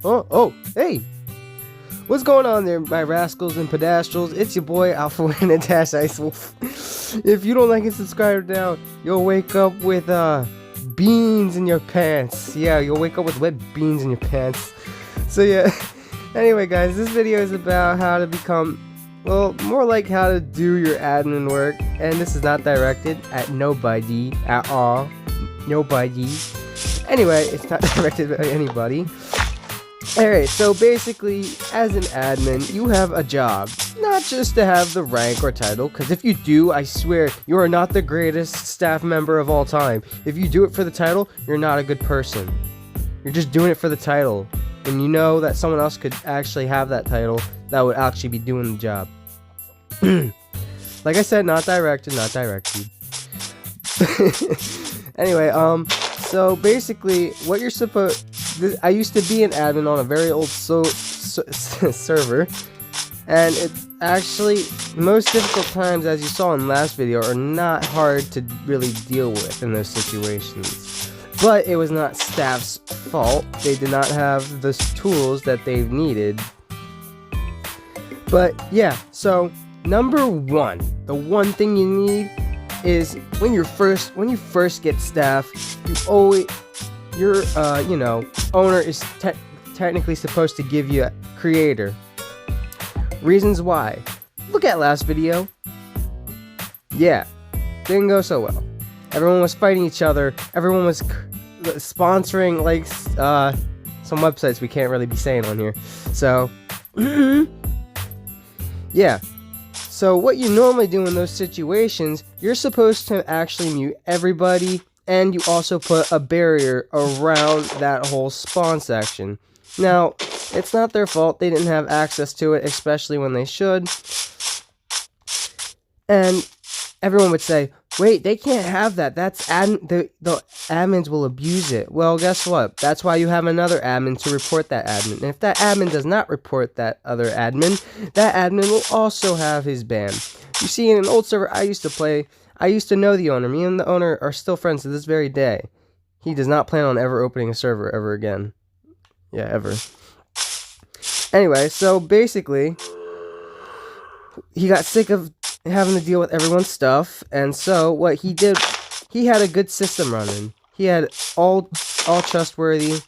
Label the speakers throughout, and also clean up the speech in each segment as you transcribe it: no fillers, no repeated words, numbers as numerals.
Speaker 1: Oh, hey! What's going on there, my rascals and pedestrians? It's your boy, Alpha and Dash Ice Wolf. If you don't like and subscribe now, you'll wake up with, beans in your pants. Yeah, you'll wake up with wet beans in your pants. So yeah, anyway guys, this video is about how to become, well, more like how to do your admin work. And this is not directed at nobody at all. Nobody. Anyway, it's not directed at anybody. Alright, so basically, as an admin, you have a job. Not just to have the rank or title, because if you do, I swear, you are not the greatest staff member of all time. If you do it for the title, you're not a good person. You're just doing it for the title. And you know that someone else could actually have that title that would actually be doing the job. Like I said, not directed, not directed. Anyway, so basically, what you're supposed... I used to be an admin on a very old server, and it's actually, most difficult times, as you saw in the last video, are not hard to really deal with in those situations. But it was not staff's fault. They did not have the tools that they needed. But yeah, so number one, the one thing you need is when you first get staff, your owner is technically supposed to give you a creator. Reasons why. Look at last video. Yeah, didn't go so well. Everyone was fighting each other. Everyone was sponsoring like some websites we can't really be saying on here. So yeah. So what you normally do in those situations, you're supposed to actually mute everybody. And you also put a barrier around that whole spawn section. Now, it's not their fault. They didn't have access to it, especially when they should. And everyone would say, wait, they can't have that. That's the admins will abuse it. Well, guess what? That's why you have another admin to report that admin. And if that admin does not report that other admin, that admin will also have his ban. You see, in an old server I used to play, I used to know the owner. Me and the owner are still friends to this very day. He does not plan on ever opening a server ever again. Yeah, ever. Anyway, so basically, he got sick of having to deal with everyone's stuff, and so what he did, he had a good system running. He had all trustworthy,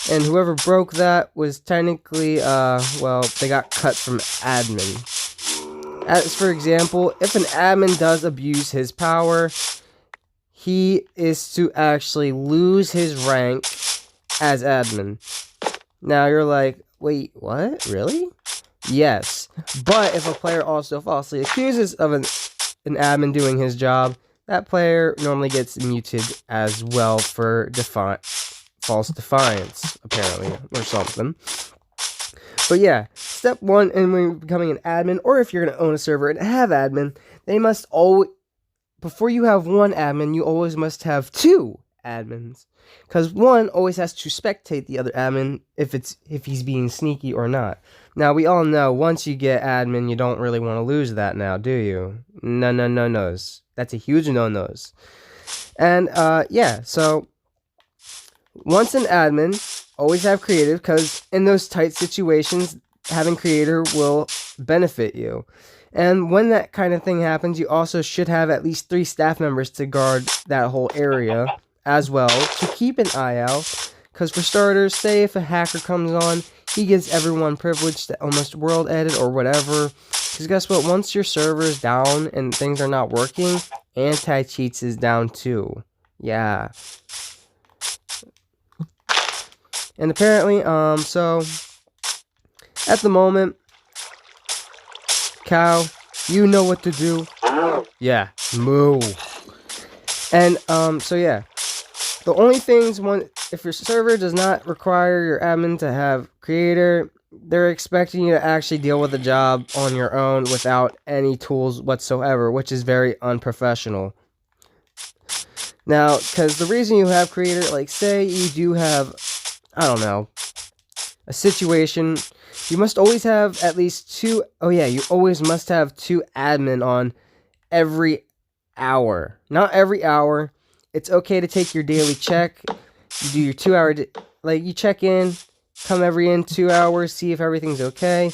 Speaker 1: and whoever broke that was technically, well, they got cut from admin. As for example, if an admin does abuse his power, he is to actually lose his rank as admin. Now you're like, wait, what? Really? Yes. But if a player also falsely accuses of an admin doing his job, that player normally gets muted as well for false defiance, apparently, or something. But yeah, step one in when you're becoming an admin, or if you're going to own a server and have admin, they must always, before you have one admin, you always must have two admins. Because one always has to spectate the other admin if he's being sneaky or not. Now, we all know, once you get admin, you don't really want to lose that now, do you? No-nos. That's a huge no-nos. And, yeah, so, once an admin, always have creative, because in those tight situations, having creator will benefit you. And when that kind of thing happens, you also should have at least 3 staff members to guard that whole area as well, to keep an eye out. Because for starters, say if a hacker comes on, he gives everyone privilege to almost world edit or whatever. Because guess what, once your server is down and things are not working, anti-cheats is down too. Yeah. And apparently, so, at the moment, cow, you know what to do. Yeah, moo. And, so yeah. The only things, if your server does not require your admin to have creator, they're expecting you to actually deal with the job on your own without any tools whatsoever, which is very unprofessional. Now, because the reason you have creator, like, say you do have, I don't know, a situation, you must always have at least 2, oh yeah, you always must have 2 admin on every hour, not every hour. It's okay to take your daily check. You do your 2 hour, like you check in, come in 2 hours, see if everything's okay.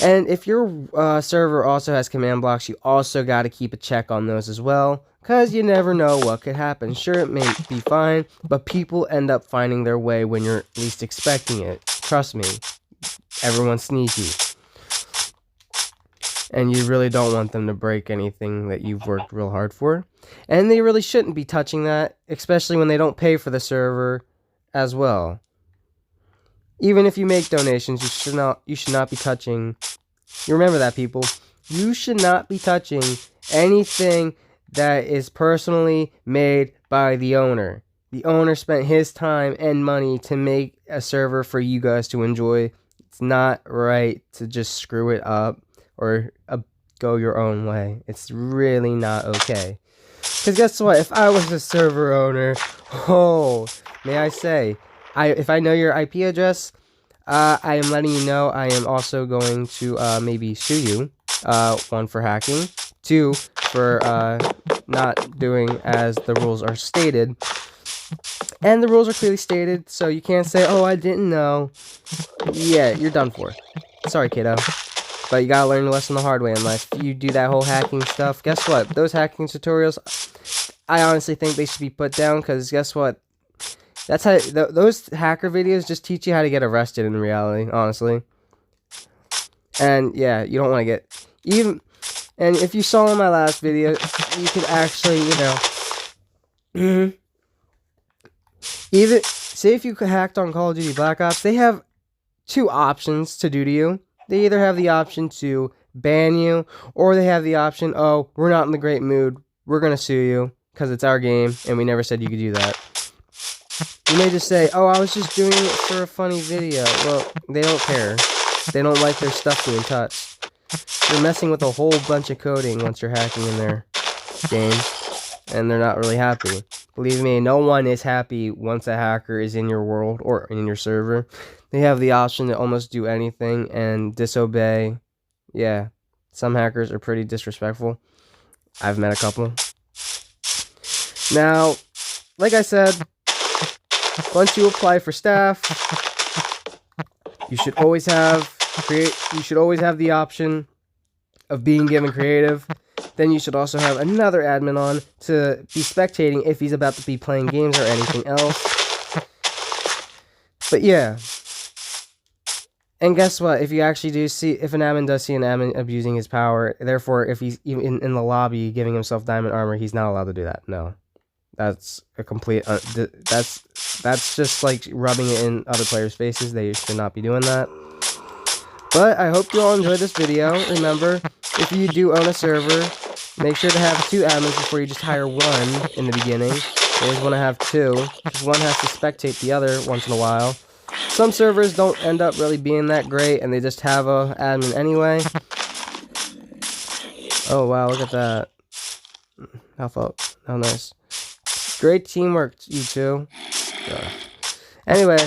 Speaker 1: And if your server also has command blocks, you also got to keep a check on those as well, because you never know what could happen. Sure, it may be fine, but people end up finding their way when you're least expecting it. Trust me, everyone's sneaky. And you really don't want them to break anything that you've worked real hard for. And they really shouldn't be touching that, especially when they don't pay for the server as well. Even if you make donations, you should not be touching. You remember that, people. You should not be touching anything that is personally made by the owner. The owner spent his time and money to make a server for you guys to enjoy. It's not right to just screw it up or go your own way. It's really not okay. Because guess what? If I was a server owner, may I say, if I know your IP address, I am letting you know I am also going to maybe sue you. 1, for hacking. 2, for not doing as the rules are stated. And the rules are clearly stated, so you can't say, oh, I didn't know. Yeah, you're done for. Sorry, kiddo. But you gotta learn the lesson the hard way in life. If you do that whole hacking stuff, guess what? Those hacking tutorials, I honestly think they should be put down, because guess what? That's how those hacker videos just teach you how to get arrested in reality, honestly. And yeah, you don't want to get even. And if you saw in my last video, you could actually, even say if you hacked on Call of Duty Black Ops, they have 2 options to do to you. They either have the option to ban you, or they have the option, oh, we're not in the great mood, we're gonna sue you because it's our game and we never said you could do that. You may just say, oh, I was just doing it for a funny video. Well, they don't care. They don't like their stuff being touched. You're messing with a whole bunch of coding once you're hacking in their game, and they're not really happy. Believe me, no one is happy once a hacker is in your world or in your server. They have the option to almost do anything and disobey. Yeah, some hackers are pretty disrespectful. I've met a couple. Now, like I said, once you apply for staff, you should always have the option of being given creative. Then you should also have another admin on to be spectating if he's about to be playing games or anything else. But yeah. And guess what? If you actually do see, if an admin does see an admin abusing his power, therefore, if he's even in the lobby giving himself diamond armor, he's not allowed to do that. No. That's a complete, that's just like rubbing it in other players' faces. They should not be doing that. But I hope you all enjoyed this video. Remember, if you do own a server, make sure to have 2 admins before you just hire 1 in the beginning. You always want to have 2, because one has to spectate the other once in a while. Some servers don't end up really being that great, and they just have a admin anyway. Oh wow, look at that. How nice. Great teamwork, you two. Anyway,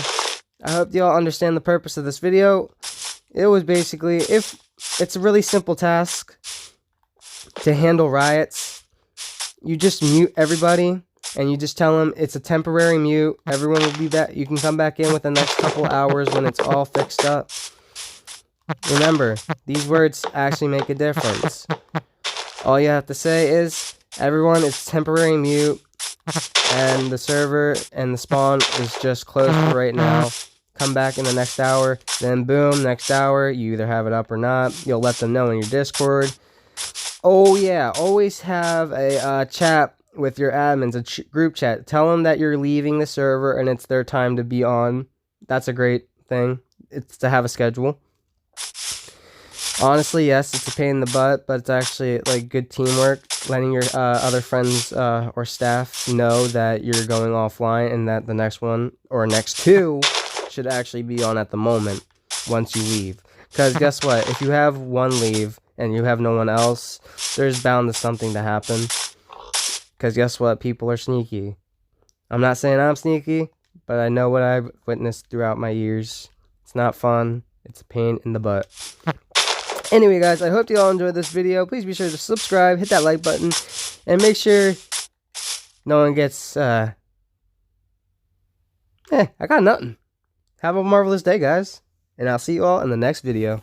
Speaker 1: I hope you all understand the purpose of this video. It was basically, if it's a really simple task to handle riots, you just mute everybody and you just tell them it's a temporary mute. Everyone will be back. You can come back in within the next couple hours when it's all fixed up. Remember, these words actually make a difference. All you have to say is, everyone, it's temporary mute, and the server and the spawn is just closed for right now. Come back in the next hour, then boom, next hour, you either have it up or not. You'll let them know in your Discord. Oh yeah, always have a chat with your admins, a group chat. Tell them that you're leaving the server and it's their time to be on. That's a great thing. It's to have a schedule. Honestly, yes, it's a pain in the butt, but it's actually like good teamwork. Letting your other friends or staff know that you're going offline and that the next one or next 2 should actually be on at the moment once you leave. Because guess what? If you have one leave and you have no one else, there's bound to something to happen. Because guess what? People are sneaky. I'm not saying I'm sneaky, but I know what I've witnessed throughout my years. It's not fun. It's a pain in the butt. Anyway, guys, I hope you all enjoyed this video. Please be sure to subscribe, hit that like button, And make sure no one gets, I got nothing. Have a marvelous day, guys. And I'll see you all in the next video.